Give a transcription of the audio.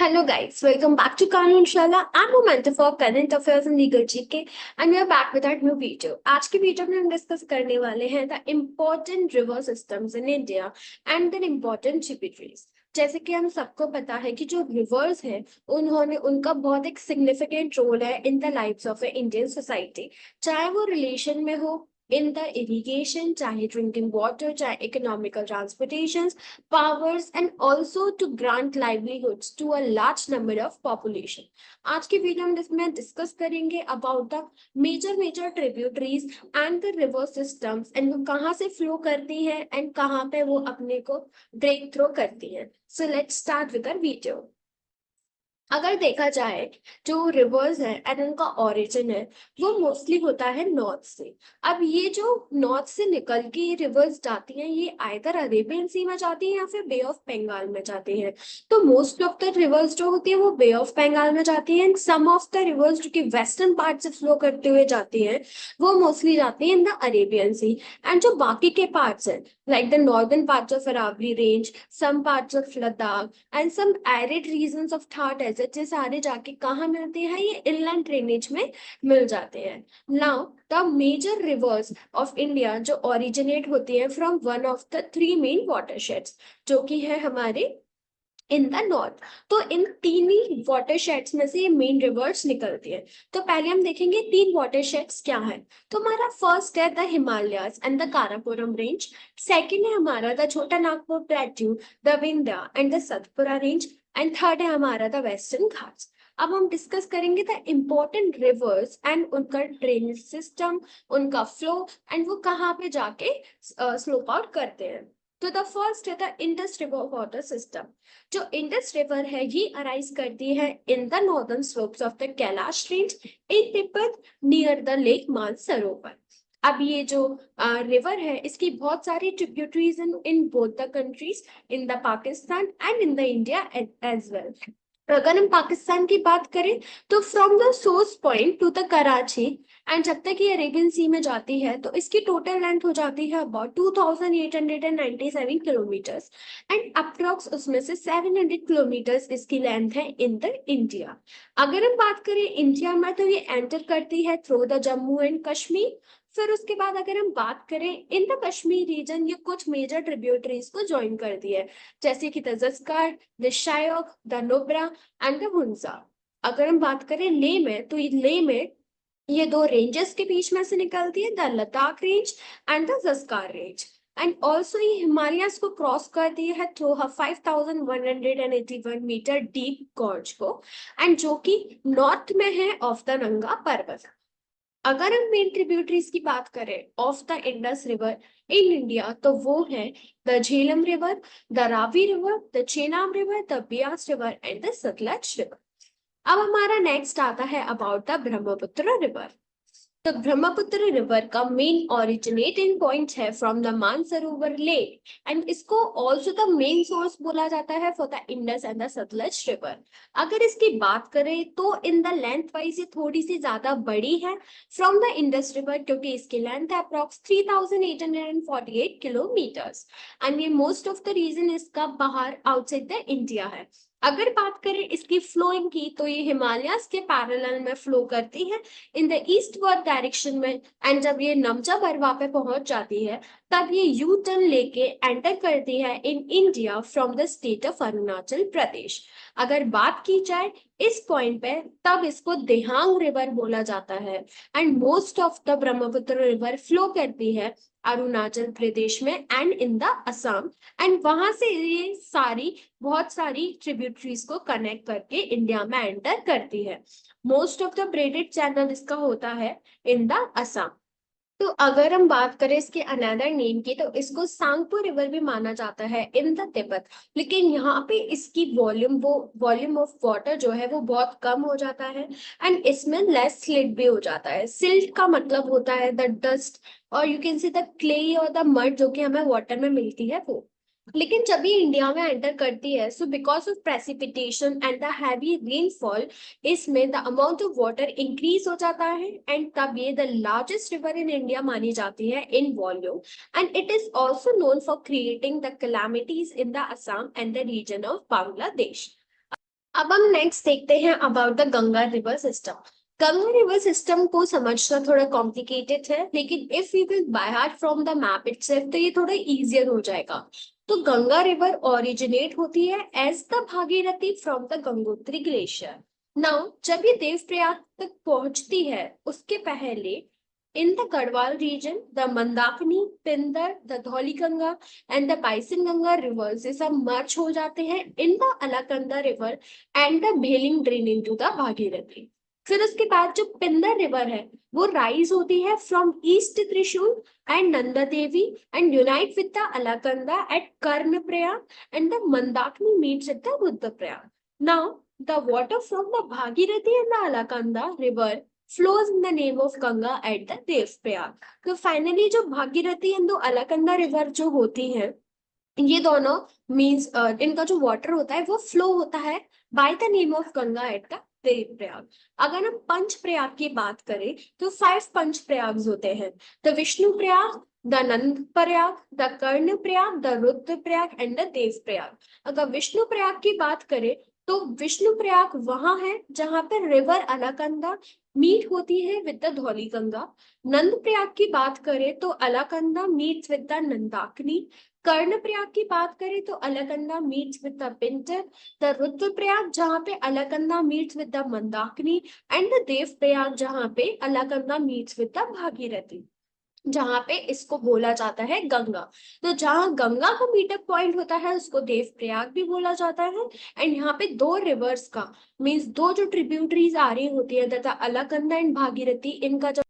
Hello guys, welcome back to Kanu Inshallah. I'm Momenta for Current Affairs and Legal GK and we are back with our new video. आज की video में हम discuss करने वाले हैं the important river systems in India and the important tributaries. जैसे कि हम सबको पता है कि जो रिवर्स हैं उन्होंने उनका बहुत एक सिग्निफिकेंट रोल है in the lives of A Indian society, चाहे वो रिलेशन में हो इन द इरिगेशन, चाहे ड्रिंकिंग वाटर, चाहे economical transportation, powers and also to grant livelihoods to a large number of population। आज की वीडियो में इसमें डिस्कस करेंगे about the major tributaries and the river systems and वो कहाँ से फ्लो करती हैं एंड कहाँ पे वो अपने को ब्रेक थ्रो करती हैं। So let's start with our video. अगर देखा जाए जो रिवर्स है एंड उनका ओरिजिन है वो मोस्टली होता है नॉर्थ से। अब ये जो नॉर्थ से निकल के ये रिवर्स जाती हैं ये आइदर अरेबियन सी में जाती हैं या फिर बे ऑफ बंगाल में जाती हैं। तो मोस्ट ऑफ द रिवर्स जो होती है वो बे ऑफ बंगाल में जाती है and some of the rivers जो कि वेस्टर्न पार्ट से फ्लो करते हुए जाती हैं वो मोस्टली जाती है in the Arabian sea. And जो बाकी के पार्ट्स हैं like the northern parts of Aravalli Range, some parts of Ladakh, and some arid regions of Thar Desert, ये सारे जाके कहाँ मिलते हैं? ये inland drainage में मिल जाते हैं। Now, the major rivers of India जो originate होती हैं from one of the three main watersheds, जो कि है हमारे इन द नॉर्थ। तो इन तीन ही वाटरशेड्स में से ये मेन रिवर्स निकलती है। तो पहले हम देखेंगे तीन वाटरशेड्स क्या है। तो हमारा फर्स्ट है the Himalayas and the Karakoram range. Second है हमारा द छोटा Nagpur plateau, the Vindhya and the Satpura range. And third है हमारा द वेस्टर्न घाट्स। अब हम डिस्कस करेंगे द इम्पोर्टेंट रिवर्स एंड उनका ड्रेनेज सिस्टम, उनका फ्लो एंड वो कहाँ पे जाके स्लोप आउट करते हैं। तो द फर्स्ट है the Indus river water system. जो इंडस रिवर है ये अराइज करती है in the northern slopes of the Kailash range in Tibet near the lake Mansarovar. अब ये जो रिवर है इसकी बहुत सारी tributaries in both the countries, in the Pakistan and in the India as well. अगर हम पाकिस्तान की बात करें तो from the source point to the Karachi and जब तक ये अरेबियन सी में जाती है तो इसकी टोटल लेंथ हो जाती है अबाउट 2897 किलोमीटर्स एंड अप्रॉक्स उसमें से 700 किलोमीटर्स इसकी लेंथ है इन द इंडिया। अगर हम बात करें इंडिया में तो ये एंटर करती है through the Jammu and Kashmir. फिर उसके बाद अगर हम बात करें इन द कश्मीर रीजन ये कुछ मेजर ट्रिब्यूटरीज को ज्वाइन करती है, जैसे कि the Zanskar, the Shyok, the Nubra and the Hunza. अगर हम बात करें ले में तो ले में ये दो रेंजेस के बीच में से निकलती है, the Ladakh range and the Zanskar range. And also ये हिमालयस को क्रॉस करती है थ्रू 5181 मीटर डीप गॉर्ज को एंड जो कि नॉर्थ में है ऑफ द नंगा पर्वत। अगर हम मेन ट्रिब्यूटरीज की बात करें of the Indus river in India तो वो है the Jhelum river, the Ravi river, the Chenab river, the Beas river and the Sutlej river. अब हमारा नेक्स्ट आता है अबाउट द ब्रह्मपुत्र रिवर। तो ब्रह्मपुत्र रिवर का मेन ओरिजिनेटिंग पॉइंट है from the Mansarovar lake and इसको ऑल्सो द मेन सोर्स बोला जाता है for the Indus and the Sutlej river. अगर इसकी बात करें तो इन द लेंथ वाइज ये थोड़ी सी ज्यादा बड़ी है फ्रॉम द इंडस रिवर क्योंकि इसकी लेंथ है अप्रॉक्स 3848 किलोमीटर्स एंड ये मोस्ट ऑफ द रीजन इसका बाहर आउटसाइड द इंडिया है। अगर बात करें इसकी फ्लोइंग की तो ये हिमालयस के पैरेलल में फ्लो करती है इन द ईस्टवर्ड डायरेक्शन में एंड जब ये नमचा परवा पे पहुंच जाती है तब ये यू टर्न लेके एंटर करती है in India from the state of Arunachal Pradesh. अगर बात की जाए इस पॉइंट पे तब इसको देहांग रिवर बोला जाता है and most of the Brahmaputra river flow करती है अरुणाचल प्रदेश में and in the Assam and वहां से ये बहुत सारी ट्रिब्यूटरीज को कनेक्ट करके इंडिया में एंटर करती है। Most of the braided channel इसका होता है इन द असम। तो अगर हम बात करें इसके अनदर नेम की तो इसको सांगपो रिवर भी माना जाता है इन द तिब्बत, लेकिन यहाँ पे इसकी वॉल्यूम ऑफ वाटर जो है वो बहुत कम हो जाता है एंड इसमें लेस सिल्ट भी हो जाता है। सिल्ट का मतलब होता है द डस्ट और you can see the clay और द मड जो कि हमें वाटर में मिलती है वो। लेकिन जब ये इंडिया में एंटर करती है so because of precipitation and the heavy rainfall इसमें the amount of water increase हो जाता है एंड तब ये the largest river in India मानी जाती है in volume and it is also known for creating the calamities in the Assam and the region of Bangladesh. अब हम नेक्स्ट देखते हैं about the Ganga river system. Ganga river system को समझना थोड़ा कॉम्प्लिकेटेड है, लेकिन if you will by heart from the map itself तो ये थोड़ा इजियर हो जाएगा। तो गंगा रिवर ओरिजिनेट होती है as the Bhagirathi from the Gangotri glacier. Now जब ये देवप्रयाग तक पहुंचती है उसके पहले in the Garhwal region the Mandakini, Pindar, the Dhauliganga and the Bisanganga rivers ये सब मर्ज हो जाते हैं in the Alaknanda river and the Bhilangna drain into the Bhagirathi. फिर उसके बाद जो पिंदर रिवर है वो राइज होती है from east Trishul and Nanda Devi and unite with the Alaknanda at Karnaprayag and the Mandakini meets at the Rudraprayag. Now the water from the Bhagirathi and the Alaknanda river flows in the name of Ganga at the Devprayag। तो finally जो Bhagirathi and दो Alaknanda river जो होती है ये दोनों means इनका जो वाटर होता है वो फ्लो होता है by the name of Ganga at the Devprayag. अगर हम पंच प्रयाग की बात करें तो 5 पंच प्रयाग होते हैं, the Vishnu Prayag, the Nand Prayag, the Karn Prayag, the Rudra Prayag and the Dev Prayag. अगर विष्णु प्रयाग की बात करें तो विष्णु प्रयाग वहां है जहां पर रिवर अलकनंदा मीट होती है विद द धौलीगंगा। नंद प्रयाग की बात करें तो Alaknanda meets with the Nandakini. Karnaprayag की बात करें तो Alaknanda meets with the Pinter. The Rudraprayag जहाँ पे Alaknanda meets with the Mandakini and the Devprayag जहाँ पे Alaknanda meets with the Bhagirathi, जहाँ पे इसको बोला जाता है गंगा। तो जहाँ गंगा का मीटअप पॉइंट होता है उसको देवप्रयाग भी बोला जाता है। एंड यहाँ पे दो रिवर्स का मीन्स दो जो ट्रिब्यूटरीज आ रही होती है तथा अलकनंदा एंड भागीरथी इनका